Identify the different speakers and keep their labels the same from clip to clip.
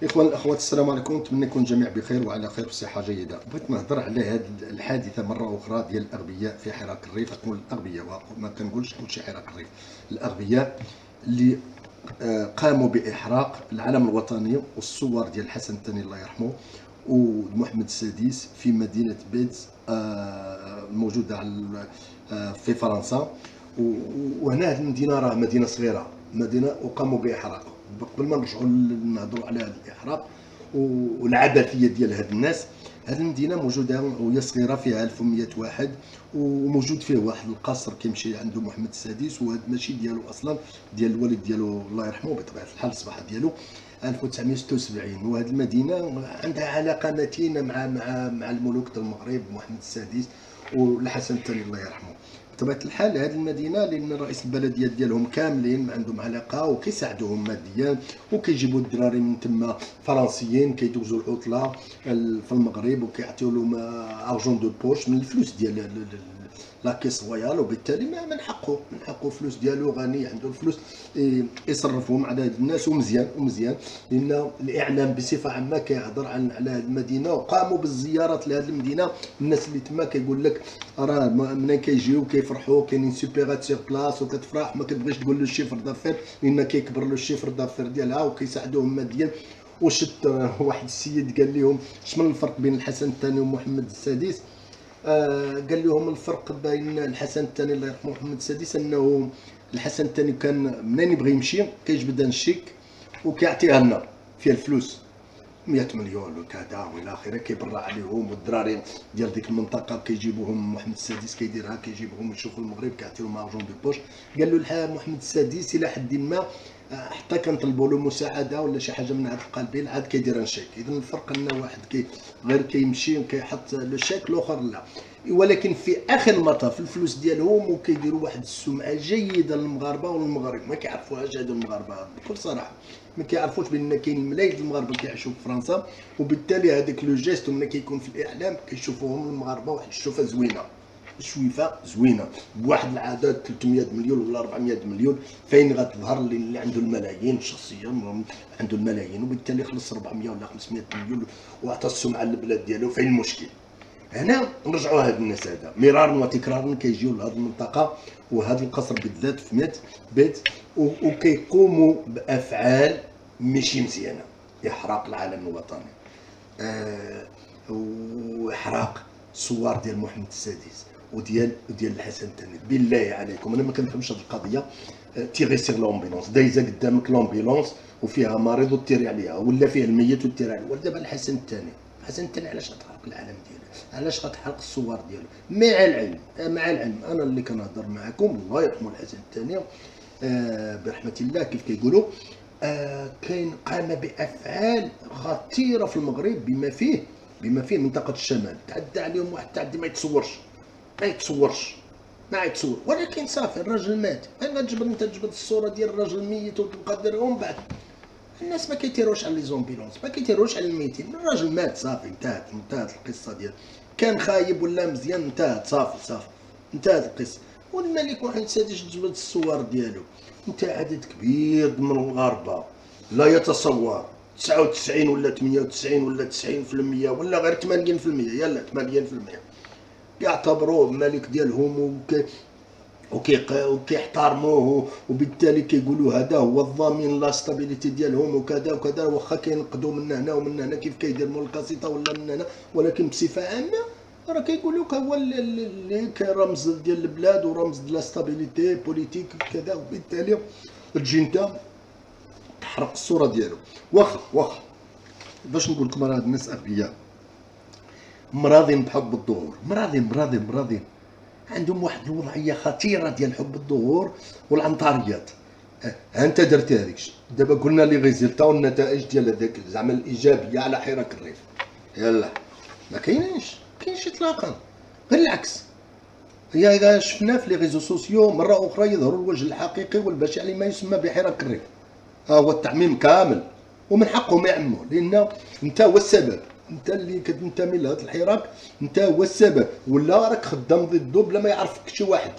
Speaker 1: إخوان الأخوات، السلام عليكم. نتمنى يكون الجميع بخير وعلى خير وصحة جيدة. بغيت نهضر على هذه الحادثة مرة أخرى ديال الأغبياء في حراك الريف. نقول الأغبياء وما كنقولش كلشي حراك الريف. الأغبياء اللي قاموا بإحراق العلم الوطني والصور ديال الحسن الثاني الله يرحمه ومحمد السادس في مدينة بيتز الموجودة في فرنسا. وهنا هذه المدينة راه مدينة صغيرة، مدينة وقاموا بإحراقها. قبل ما نرجعوا نهضروا على هذا الإحراق والعبثية ديال هاد الناس، هذه المدينة موجودة وهي صغيرة، فيها 1100 واحد، وموجود فيه واحد القصر كيمشي عنده محمد السادس، وهذا ماشي ديالو أصلا، ديال الوالد ديالو الله يرحمه بطبيعة الحال، الصباح ديالو 1976. وهذه المدينة عندها علاقة متينة مع الملوك ديال المغرب، محمد السادس والحسن الثاني الله يرحمه. بطبيعه الحال هذه المدينه، لان رئيس البلديه ديالهم كاملين عندهم علاقه وكيساعدوهم ماديا، وكيجيبوا الدراري من تما فرنسيين كيدوزوا العطله في المغرب، وكيعطيو لهم ارجون دو بوش من الفلوس ديال لاكيس رويال، وبالتالي من حقه الفلوس ديالو، غني عنده الفلوس يصرفهم على هاد الناس. ومزيان لان الاعلام بصفه عامه كيهضر على هذه المدينه، وقاموا بالزيارات لهذه المدينه. الناس اللي تما كيقول لك راه منين كيجيو كيفرحوا، كاينين سوبيرات سيغ بلاص، وكتفرح ما كتبغيش تقول له الشيفر دافير لان كيكبر له الشيفر دافير ديالها، وكيساعدوهم ماديا. وشت واحد السيد قال لهم شنو الفرق بين الحسن الثاني ومحمد السادس. قال لهم الفرق بين الحسن الثاني الله يرحمه ومحمد السادس انه الحسن الثاني كان منين يبغي يمشي كيجبد لنا الشيك وكيعطيها لنا فيها الفلوس 100 مليون وكذا والى اخره، كيبرع عليهم. والدراري ديال ديك المنطقه كيجيبوهم محمد السادس كيديرها، كيجيبوهم يشوفوا المغرب كيعطيوهم ارجون دو بوش. قال له محمد السادس الى حد ما حتى كنطلبوا له مساعده ولا شي حاجه من هذا القلبين عاد كيدير الشيك. اذا الفرق ان واحد غير كيمشي وكيحط لو شيك، الاخر لا. ولكن في اخر المطاف الفلوس ديالهم، وكيديروا واحد السمعه جيده للمغاربه والمغرب. ما كيعرفوهاش هادو المغاربه بكل صراحه، ما كيعرفوش بان كاين ملايين المغاربه كيعيشوا في فرنسا، وبالتالي هذاك لو جيست ملي كيكون في الاعلام كيشوفوهم المغاربه واحد الشوفه زوينه، شويفه زوينه بواحد العدد 300 مليون ولا 400 مليون، فين غتظهر اللي عنده الملايين شخصيا عنده الملايين، وبالتالي خلص 400 ولا 500 مليون وعطى السمعه للبلاد ديالو. فين المشكل؟ هنا نرجعوا هاد الناس هذا مرارا وتكرارا كيجيو لهاد المنطقه وهاد القصر بالذات في بيت وكيقوموا بافعال ماشي مزيانه، احراق العلم الوطني، واحراق صور ديال محمد السادس وديال الحسن الثاني. بالله عليكم انا ما كنفهمش هاد القضيه. تيغي سيغ لومبيلونس دايزه قدامك لومبيلونس وفيها مريض وتيري عليها، ولا فيها الميت وتيري عليه. ودابا الحسن الثاني علاش غتحرق العلم ديالو؟ علاش غتحرق الصور ديالو؟ مع العلم انا اللي كنهضر معكم الله يرحمه الحسن الثاني برحمه الله كيف كيقولوا، كاين قام بافعال خطيره في المغرب بما فيه منطقه الشمال. تعدى عليهم واحد التعدي ما يتصور. ولكن صافي الراجل مات. انا انت تجبد الصوره ديال الراجل الميت وتبقى ديرها من بعد. الناس ما كيتيروش على لي زومبيلونس، ما كيتيروش على الميتين. الراجل مات صافي، انتهت القصه ديالو. كان خايب ولا مزيان انتهت صافي انتهت القصه. والملك محمد السادس جبد الصور ديالو. انت عدد كبير من المغاربه لا يتصور 99 ولا 98 ولا 90% ولا غير 80%، يلا 80% يعتبروه ملك ديالهم وكيحترموه، وبالتالي كيقولوا هذا هو الضامن لا ستابيليتي ديالهم وكذا وكذا. واخا كينقدوا من هنا ومن هنا كيف كيدير مول الكاسيطه ولا من هنا، ولكن بصفه عامه راه كيقول لك هو اللي كرمز ديال البلاد ورمز ديال لا ستابيليتي بوليتيك كذا. وبالتالي تجي انت تحرق الصوره ديالو. واخا باش نقول لكم راه هاد الناس اغبياء، مراضين بحب الظهور، مراضين عندهم واحد الوضعيه خطيره ديال حب الظهور والعنطريات. ها انت درتي هذيك الشيء. دابا قلنا لي ريزلتا والنتائج ديال هذاك زعما الايجابيه على حراك الريف. يلا ما كاينش اطلاقا، غير العكس. هي شفنا في لي ريزو سوسيو مره اخرى يظهر الوجه الحقيقي والبشع لما يسمى بحراك الريف. ها هو التعميم كامل، ومن حقهم يعموا، لان انت هو السبب، انت اللي كتنتمي لهذا الحراك انت هو السبب، ولا راك خدام ضده بلا ما يعرفك شي واحد.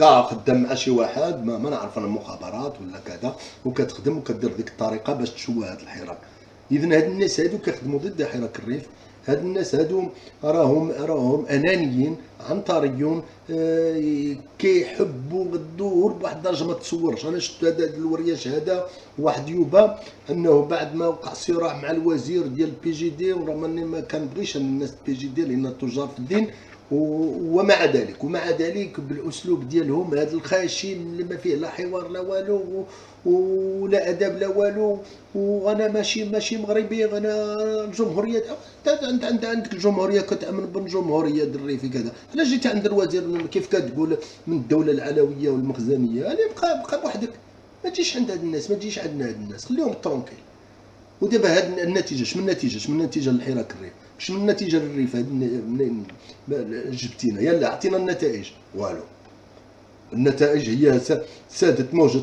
Speaker 1: خدام مع شي واحد ما نعرف انا مخابرات ولا كذا، وكتخدم وكدير ديك الطريقه باش تشوه هذا الحراك. اذا هاد الناس هادو كيخدموا ضد حراك الريف. هاد الناس هادو راهم انانيين عنتريون، كيحبوا الظهور بواحد الدرجه ما تصورش. انا شفت هذا الورياش هذا واحد يوبا انه بعد ما وقع صراع مع الوزير ديال البي جي دي، وراه ماني ما كنبغيش الناس البي جي دي لان تجار في الدين، ومع ذلك بالاسلوب ديالهم هذا الخاشن اللي ما فيه لا حوار لا والو ولا ادب لا والو. وانا ماشي مغربي، انا الجمهوريه. انت عندك الجمهوريه كتامن بالجمهوريه الريفي كذا، علاش جيت عند الوزير كيف كتقول من الدوله العلويه والمخزنيه؟ هذه بقى بوحدك، ما تجيش عند هاد الناس، ما تجيش عندنا هاد الناس، خليهم ترونكيل. ودابا هاد النتيجه شمن النتيجه للحراك الريف؟ شنو النتيجه للريف؟ هاد منين جبتينا؟ يلا اعطينا النتائج. والو. النتائج هي سادت موجة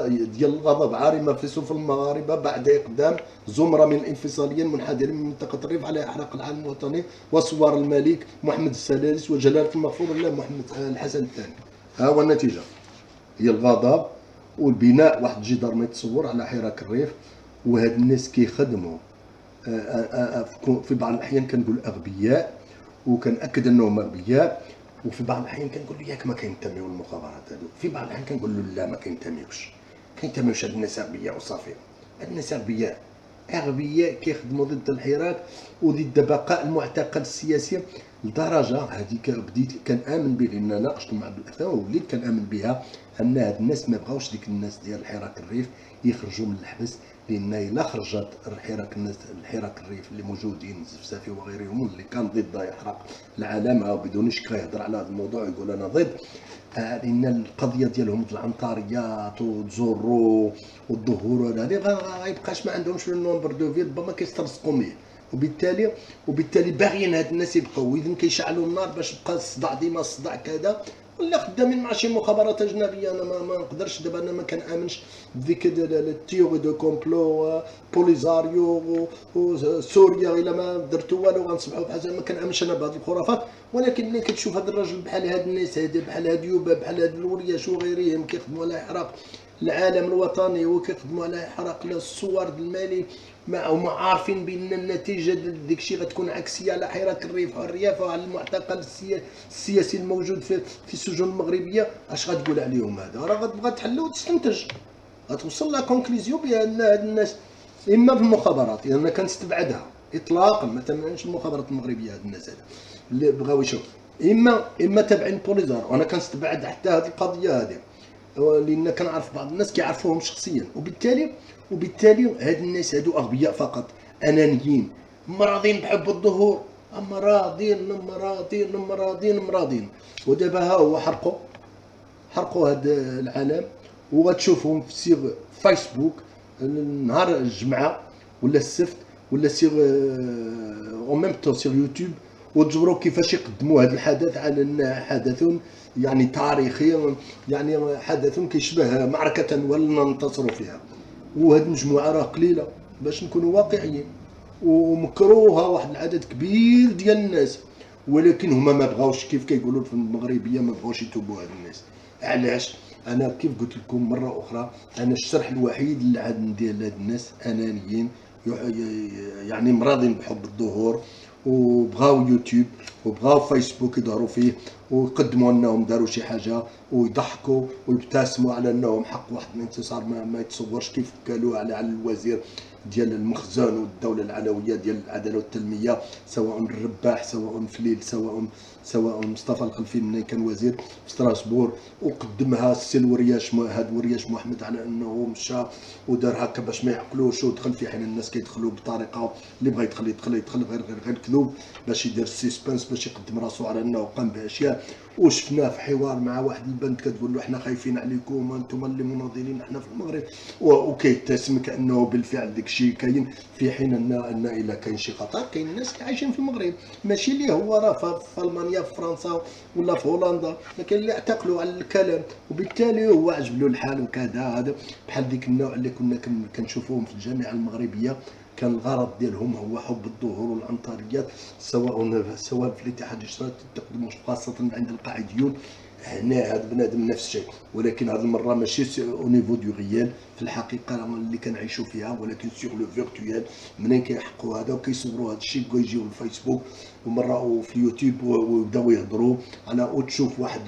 Speaker 1: ديال الغضب عارمة في صفوف المغاربة بعد إقدام زمرة من الانفصاليين المنحدرين من منطقة الريف على إحراق العلم الوطني وصور الملك محمد السادس وجلالة المغفور له محمد الحسن الثاني. ها هو النتيجة، هي الغضب والبناء واحد الجدار ما يتصور على حراك الريف. وهاد الناس كيخدموا في بعض الأحيان كنقول أغبياء، وكنأكد أنهم أغبياء، وفي بعض الاحيان كنقول ياك ما كينتميو للمخابرات هذو، في بعض الاحيان كنقول له لا ما كينتميوش هاد الناس اغبياء وصافي. هاد الناس اغبياء كيخدموا ضد الحراك وضد بقاء المعتقل السياسي لدرجه هذيك بديت كنامن به، لان ناقشت مع عبد الافتاء ووليت كنامن بها ان هاد الناس ما بغاوش ديك الناس ديال الحراك الريف يخرجوا من الحبس، لان الا خرجت الحراك الريف اللي موجودين الزفسافي وغيرهم اللي كان ضد يحرق العالم او بدون شك يهضر على هذا الموضوع يقول انا ضد، لان القضيه ديالهم العنطريات وتزورو والظهور هذا ما يبقاش ما عندهمش النومبر دو فيل ما كيسترزقوا به، وبالتالي باغيين هاد الناس يبقاو. اذا كيشعلوا النار باش يبقى الصداع ديما الصداع كذا، ولا خدامين مع شي مخابرات اجنبيه. انا ما نقدرش دابا، انا ما كنامنش بديك التيوري دو كومبلو بوليزاريو وسوريا الا ما درتو والو غنصبحوا بحال ما كنامنش انا بهذه الخرافات. ولكن ملي كتشوف هذا الراجل بحال هاد الناس هذا بحال هاد يوبا بحال هاد الورياش وغيرهم كيخدموا على احراق العالم الوطني وكيخدموا على احراق الصور ديال الملك، هما عارفين بان النتيجه ديك الشيء غتكون عكسيه على حراك الريف والريافه وعلى المعتقل السياسي الموجود في السجون المغربيه. اش غتقول عليهم؟ هذا راه غتبغى تحل وتستنتج، غتوصل لا كونكليزيون بان هاد الناس اما في المخابرات، انا كنستبعدها اطلاقا، ما تمنش المخابرات المغربيه هاد الناس هذا اللي بغاو يشوف، اما تابعين بوليزار، وانا كنستبعد حتى هذه القضيه هذه لان كنعرف بعض الناس كيعرفوهم شخصيا. وبالتالي هاد الناس هادو اغبياء فقط، انانيين، مراضين بحب الظهور، مراضين. ودابا ها هو حرقوا هاد العالم، وغتشوفهم في سيغ فيسبوك نهار الجمعه ولا السبت ولا سيغ او ميم طون سيغ يوتيوب، وتجبروا كيفاش يقدموا هذا الحدث على انه حدث يعني تاريخي، يعني حدث كيشبه معركه ولنا ننتصروا فيها. وهاد المجموعه راه قليله باش نكونوا واقعيين، ومكروها واحد العدد كبير ديال الناس، ولكن هما ما بغاوش كيف كيقولوا في المغربيه ما بغاوش يتوبوا هاد الناس. علاش؟ انا كيف قلت لكم مره اخرى، انا الشرح الوحيد اللي عندي لهاد الناس انانيين، يعني مراضين بحب الظهور، وبغاو يوتيوب وبغاو فيسبوك يظهروا فيه ويقدموا انهم داروا شي حاجه ويضحكوا ويبتسموا على انهم حق واحد الانتصار ما يتصورش، كيف قالوا على الوزير ديال المخزن والدوله العلويه ديال العداله والتنميه، سواء الرباح سواء فليل سواء مصطفى الخلفي ملي كان وزير في ستراسبور، وقدمها السي ورياش هاد ورياش محمد على انه مشى ودار هكا باش ما يعقلوش، ودخل في حين الناس كيدخلوا بطريقه اللي بغى يدخل غير كذوب باش يدير السيسبنس باش يقدم راسو على انه قام باشياء. وشفناه في حوار مع واحد البنت كتقول له حنا خايفين عليكم انتم اللي مناضلين حنا في المغرب، وكيتسم كانه بالفعل داك الشيء كاين، في حين ان الا كاين شي خطر كاين الناس اللي عايشين في المغرب، ماشي اللي هو راه في المانيا في فرنسا ولا في هولندا، لكن اللي اعتقلوا على الكلام، وبالتالي هو عجب له الحال وكذا. هذا بحال ديك النوع اللي كنا كنشوفوهم في الجامعه المغربيه، كان الغرض ديالهم هو حب الظهور والعنطريات، سواء في الاتحاد الاشتراكي تقدموا خاصه عند القاعديون. هنا هذا بنادم نفس الشيء، ولكن هذه المره ماشي او نيفو دو ريال في الحقيقه اللي كنعيشوا فيها، ولكن سيغ لو فيرتويال. منين كيحقوا هذا وكيصوروا هذا الشيء ويجيو الفيسبوك ومره في اليوتيوب ويبداو يهضروا على، وتشوف واحد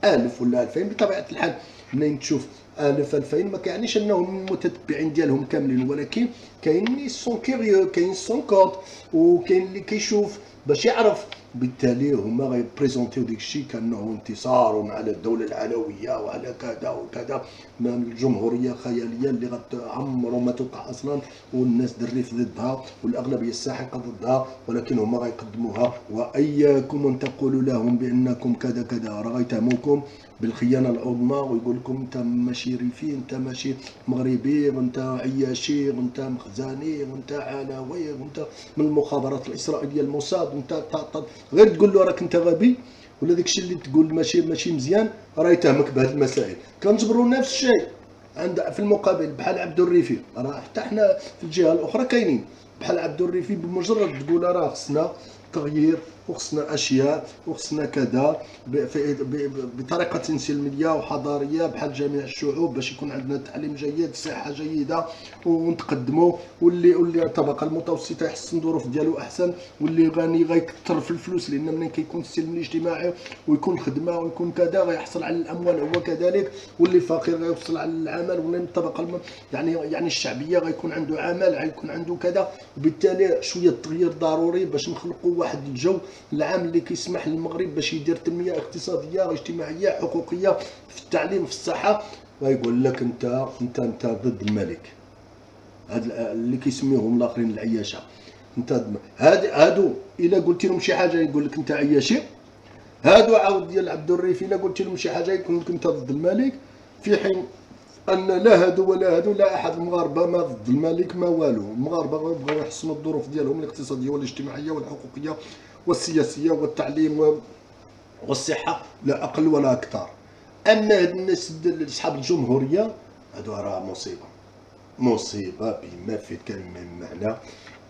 Speaker 1: 1000 ولا 2000 بطبيعه الحال. منين تشوف 1000 2000 ما كيعنيش انهم المتتبعين ديالهم كاملين، ولكن كاين اللي سون كيريو، كاين سون كود، وكاين اللي كيشوف باش يعرف. بالتالي هما غيبريزونتيو ديك الشيء كانه انتصار على الدوله العلويه وعلى كذا وكذا، الجمهوريه خياليه اللي غتعمر وما توقع اصلا، والناس الريف ضدها والاغلبيه الساحقه ضدها، ولكن هما غيقدموها. واياكم ان تقولوا لهم بانكم كذا كذا، راه غيتهموكم بالخيانه العظمى، ويقول لكم انت ماشي ريفي، انت ماشي مغربي، وانت عياشي، وانت مخزاني، وانت علاوي، وانت من المخابرات الاسرائيليه الموساد، وانت غير تقول له راك انت غبي ولا داكشي اللي تقول ماشي مزيان، راه يتهمك بهذه المسائل. كنجبروا نفس الشيء عند في المقابل بحال عبد الريفي، راه حتى حنا في الجهه الاخرى كاينين بحال عبد الريفي، بمجرد تقول راه خصنا تغيير وخصنا اشياء وخصنا كذا بطريقه سلميه وحضاريه بحال جميع الشعوب، باش يكون عندنا تعليم جيد، صحه جيده، ونتقدموا، واللي الطبقه المتوسطه يحسن الظروف ديالو احسن، واللي غني غيكثر في الفلوس، لان ملي كيكون السلم الاجتماعي ويكون خدمه ويكون كذا غيحصل على الاموال هو كذلك، واللي فقير غيوصل على العمل، واللي من الطبقه يعني الشعبيه غيكون عنده عمل، غيكون عنده كذا. وبالتالي شويه التغيير ضروري باش نخلقوا واحد الجو العام اللي كيسمح للمغرب باش يدير تنميه اقتصاديه اجتماعيه حقوقيه في التعليم في الصحه. غيقول لك انت ضد الملك، هاد اللي كيسميوهم الاخرين العياشه، انت هادو الا قلت لهم شي حاجه يقول لك انت عياشي. هادو عاود ديال عبد الريفي الا قلت لهم شي حاجه يقول لك انت ضد الملك، في حين ان لا هادو ولا هادو لا احد المغاربه ما ضد الملك ما والو. المغاربه بغاو يحسنوا الظروف ديالهم الاقتصاديه والاجتماعيه والحقوقيه والسياسيه والتعليم والصحه، لا اقل ولا اكثر. اما هاد الناس اصحاب الجمهوريه هادو راه مصيبه بما فيه الكلمه من معنى.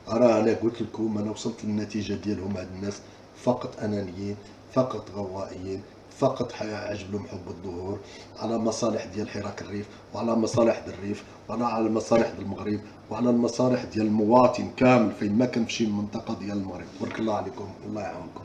Speaker 1: راه انا قلت لكم انا وصلت للنتيجه ديالهم. هاد الناس فقط انانيين، فقط غوائيين، فقط عجب لهم حب الظهور على مصالح ديال حراك الريف، وعلى مصالح الريف، وعلى المصالح ديال المغرب، وعلى المصالح ديال المواطن كامل فين ما كان في شي منطقه ديال المغرب. بارك الله عليكم، الله يعاونكم.